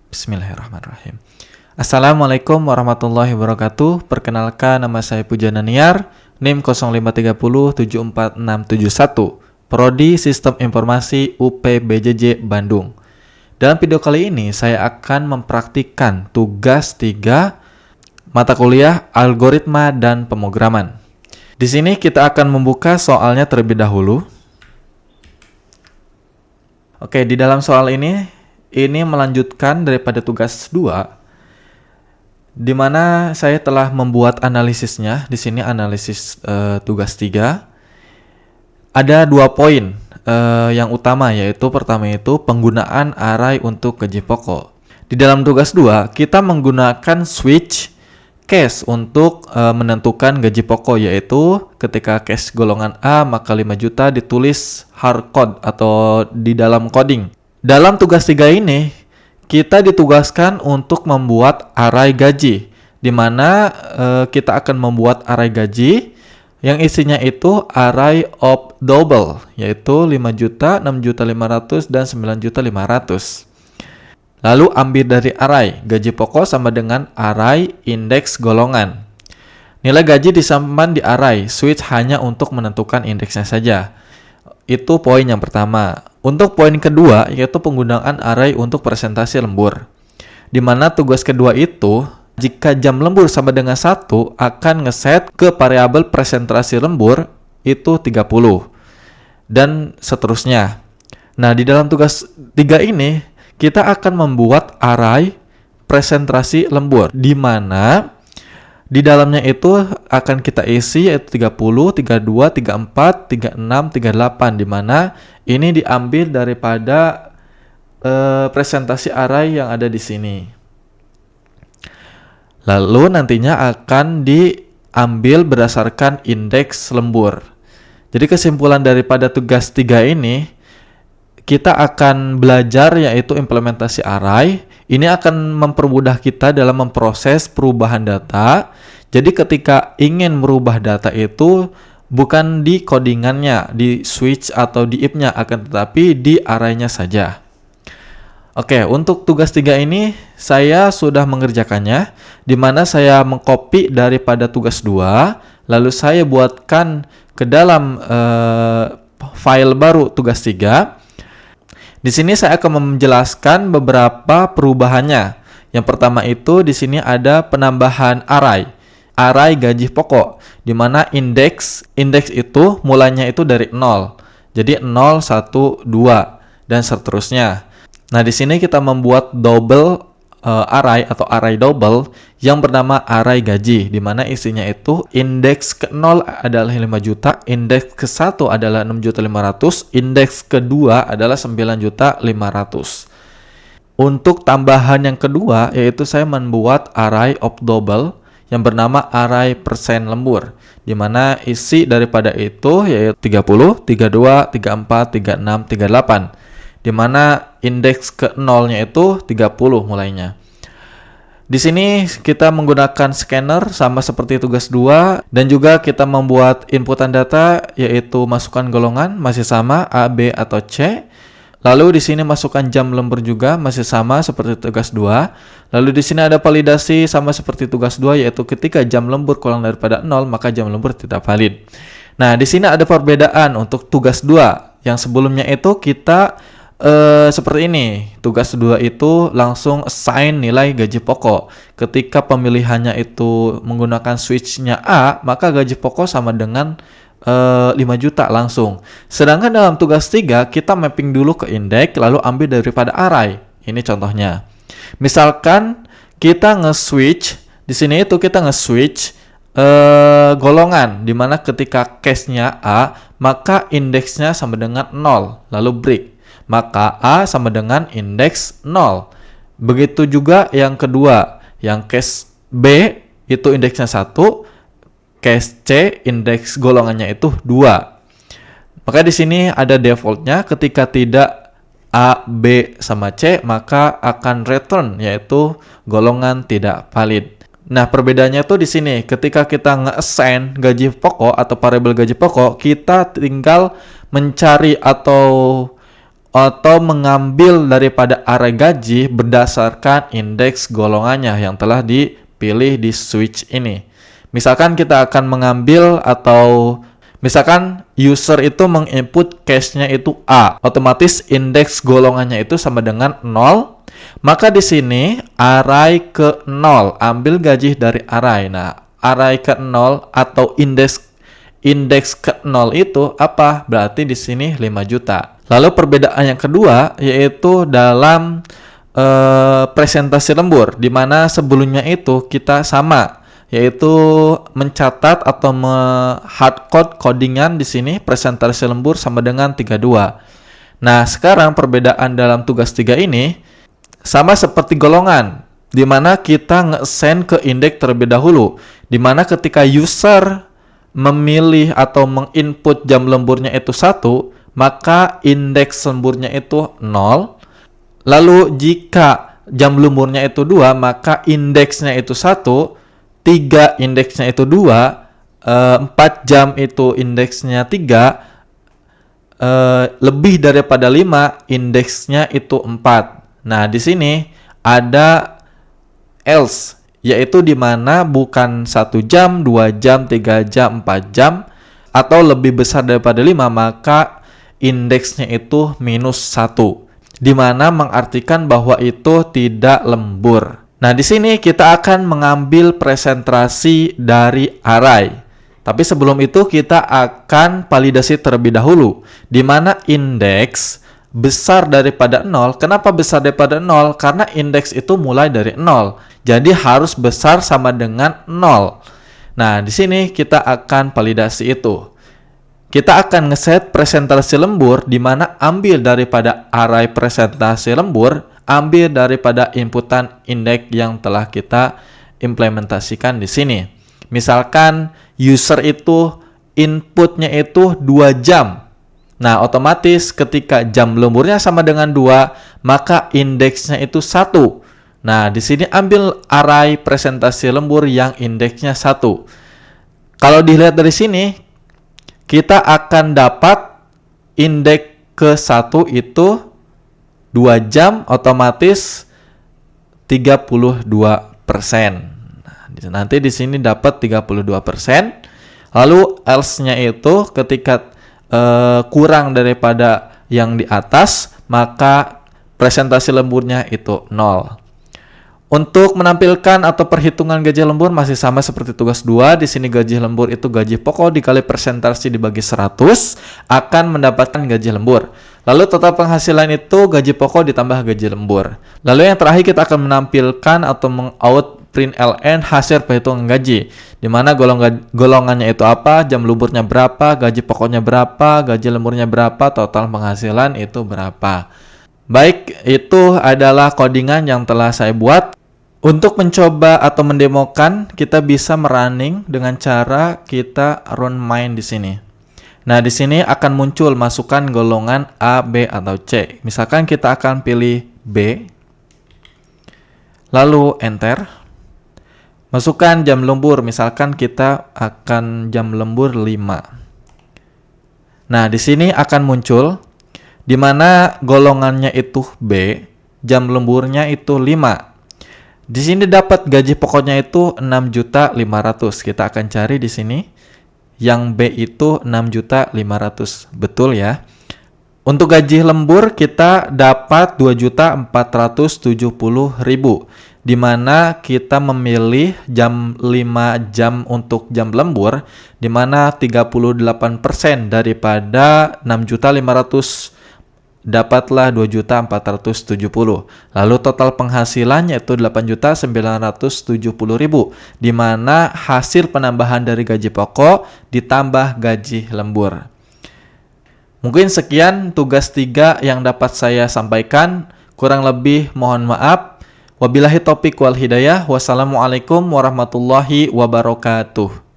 Bismillahirrahmanirrahim. Assalamualaikum warahmatullahi wabarakatuh. Perkenalkan, nama saya Pujana Niar, NIM 0530744671, Prodi Sistem Informasi UP BJJ Bandung. Dalam video kali ini saya akan mempraktikkan tugas 3 mata kuliah Algoritma dan Pemrograman. Di sini kita akan membuka soalnya terlebih dahulu. Oke, di dalam soal ini melanjutkan daripada tugas 2, di mana saya telah membuat analisisnya. Di sini analisis tugas 3. Ada 2 poin yang utama, yaitu pertama itu penggunaan array untuk gaji pokok. Di dalam tugas 2, kita menggunakan switch case untuk menentukan gaji pokok, yaitu ketika case golongan A maka 5 juta ditulis hardcode atau di dalam coding. Dalam tugas 3 ini kita ditugaskan untuk membuat array gaji, di mana kita akan membuat array gaji yang isinya itu array of double, yaitu 5 juta, 6 juta 500 dan 9 juta 500. Lalu ambil dari array gaji pokok sama dengan array indeks golongan. Nilai gaji disimpan di array switch hanya untuk menentukan indeksnya saja. Itu poin yang pertama. Untuk poin kedua, yaitu penggunaan array untuk presentasi lembur, di mana tugas kedua itu jika jam lembur sama dengan 1 akan ngeset ke variabel presentasi lembur itu 30 dan seterusnya. Nah, di dalam tugas 3 ini kita akan membuat array presentasi lembur, di mana di dalamnya itu akan kita isi yaitu 30, 32, 34, 36, 38, di mana ini diambil daripada presentasi array yang ada di sini. Lalu nantinya akan diambil berdasarkan indeks lembur. Jadi kesimpulan daripada tugas 3 ini, kita akan belajar yaitu implementasi array. Ini akan mempermudah kita dalam memproses perubahan data. Jadi ketika ingin merubah data itu bukan di codingannya, di switch atau di if-nya, akan tetapi di array-nya saja. Oke, untuk tugas 3 ini saya sudah mengerjakannya, di mana saya mengcopy daripada tugas 2, lalu saya buatkan ke dalam file baru tugas 3. Di sini saya akan menjelaskan beberapa perubahannya. Yang pertama itu di sini ada penambahan array gaji pokok, di mana indeks itu mulanya itu dari 0. Jadi 0, 1, 2 dan seterusnya. Nah, di sini kita membuat double array atau array double yang bernama array gaji, di mana isinya itu indeks ke-0 adalah 5 juta, indeks ke-1 adalah 6 juta 500, indeks ke-2 adalah 9 juta 500. Untuk tambahan yang kedua, yaitu saya membuat array of double yang bernama array persen lembur, di mana isi daripada itu yaitu 30, 32, 34, 36, 38, di mana indeks ke-0-nya itu 30 mulainya. Di sini kita menggunakan scanner sama seperti tugas 2, dan juga kita membuat inputan data yaitu masukkan golongan masih sama A, B atau C. Lalu di sini masukkan jam lembur juga masih sama seperti tugas 2. Lalu di sini ada validasi sama seperti tugas 2, yaitu ketika jam lembur kurang daripada 0 maka jam lembur tidak valid. Nah, di sini ada perbedaan untuk tugas 2. Yang sebelumnya itu kita seperti ini. Tugas 2 itu langsung assign nilai gaji pokok. Ketika pemilihannya itu menggunakan switch-nya A, maka gaji pokok sama dengan 5 juta langsung. Sedangkan dalam tugas 3 kita mapping dulu ke indeks lalu ambil daripada array. Ini contohnya. Misalkan kita nge-switch, di sini itu kita nge-switch golongan, di mana ketika case-nya A, maka indeksnya sama dengan 0, lalu break. Maka A sama dengan indeks 0. Begitu juga yang kedua, yang case B itu indeksnya 1, case C indeks golongannya itu 2. Maka di sini ada defaultnya, ketika tidak A, B sama C maka akan return yaitu golongan tidak valid. Nah, perbedaannya tuh di sini, ketika kita nge-assign gaji pokok atau variabel gaji pokok, kita tinggal mencari atau atau mengambil daripada array gaji berdasarkan indeks golongannya yang telah dipilih di switch ini. Misalkan kita akan mengambil atau misalkan user itu menginput cache-nya itu A, otomatis indeks golongannya itu sama dengan 0. Maka di sini array ke 0, ambil gaji dari array. Nah, array ke 0 atau indeks ke 0 itu apa? Berarti di sini 5 juta. Lalu perbedaan yang kedua yaitu dalam presentasi lembur, di mana sebelumnya itu kita sama, yaitu mencatat atau hardcode codingan di sini presentasi lembur sama dengan 32. Nah, sekarang perbedaan dalam tugas 3 ini sama seperti golongan, di mana kita nge-send ke indeks terlebih dahulu, di mana ketika user memilih atau menginput jam lemburnya itu 1, maka indeks lemburnya itu 0. Lalu jika jam lemburnya itu 2, maka indeksnya itu 1, 3 indeksnya itu 2, 4 jam itu indeksnya 3, lebih daripada 5 indeksnya itu 4. Nah, di sini ada else, yaitu di mana bukan 1 jam, 2 jam, 3 jam, 4 jam, atau lebih besar daripada 5, maka indeksnya itu -1, di mana mengartikan bahwa itu tidak lembur. Nah, di sini kita akan mengambil presentasi dari array. Tapi sebelum itu kita akan validasi terlebih dahulu, di mana indeks besar daripada 0. Kenapa besar daripada 0? Karena indeks itu mulai dari 0. Jadi harus besar sama dengan 0. Nah, di sini kita akan validasi itu. Kita akan ngeset presentasi lembur, di mana ambil daripada array presentasi lembur, ambil daripada inputan indeks yang telah kita implementasikan di sini. Misalkan user itu inputnya itu 2 jam. Nah, otomatis ketika jam lemburnya sama dengan 2, maka indeksnya itu 1. Nah, di sini ambil array presentasi lembur yang indeksnya 1. Kalau dilihat dari sini, kita akan dapat indeks ke 1 itu 2 jam, otomatis 32%. Nah, nanti di sini dapat 32%. Lalu else-nya itu ketika kurang daripada yang di atas, maka presentasi lemburnya itu 0. Untuk menampilkan atau perhitungan gaji lembur masih sama seperti tugas 2. Di sini gaji lembur itu gaji pokok dikali presentasi dibagi 100 akan mendapatkan gaji lembur. Lalu total penghasilan itu gaji pokok ditambah gaji lembur. Lalu yang terakhir kita akan menampilkan atau mengout print ln hasil perhitungan gaji, di mana golongannya itu apa, jam lemburnya berapa, gaji pokoknya berapa, gaji lemburnya berapa, total penghasilan itu berapa. Baik, itu adalah codingan yang telah saya buat. Untuk mencoba atau mendemokan, kita bisa merunning dengan cara kita run main di sini. Nah, di sini akan muncul masukan golongan A, B, atau C. Misalkan kita akan pilih B, lalu enter. Masukkan jam lembur, misalkan kita akan jam lembur 5. Nah, di sini akan muncul di mana golongannya itu B, jam lemburnya itu 5. Di sini dapat gaji pokoknya itu 6.500.000. Kita akan cari di sini. Yang B itu 6.500.000. Betul ya. Untuk gaji lembur kita dapat 2.470.000. Di mana kita memilih jam 5 jam untuk jam lembur, di mana 38% daripada 6.500.000 dapatlah 2.470.000. Lalu total penghasilannya itu 8.970.000, di mana hasil penambahan dari gaji pokok ditambah gaji lembur. Mungkin sekian tugas 3 yang dapat saya sampaikan. Kurang lebih mohon maaf. Wabillahi taufiq wal hidayah. Wassalamualaikum warahmatullahi wabarakatuh.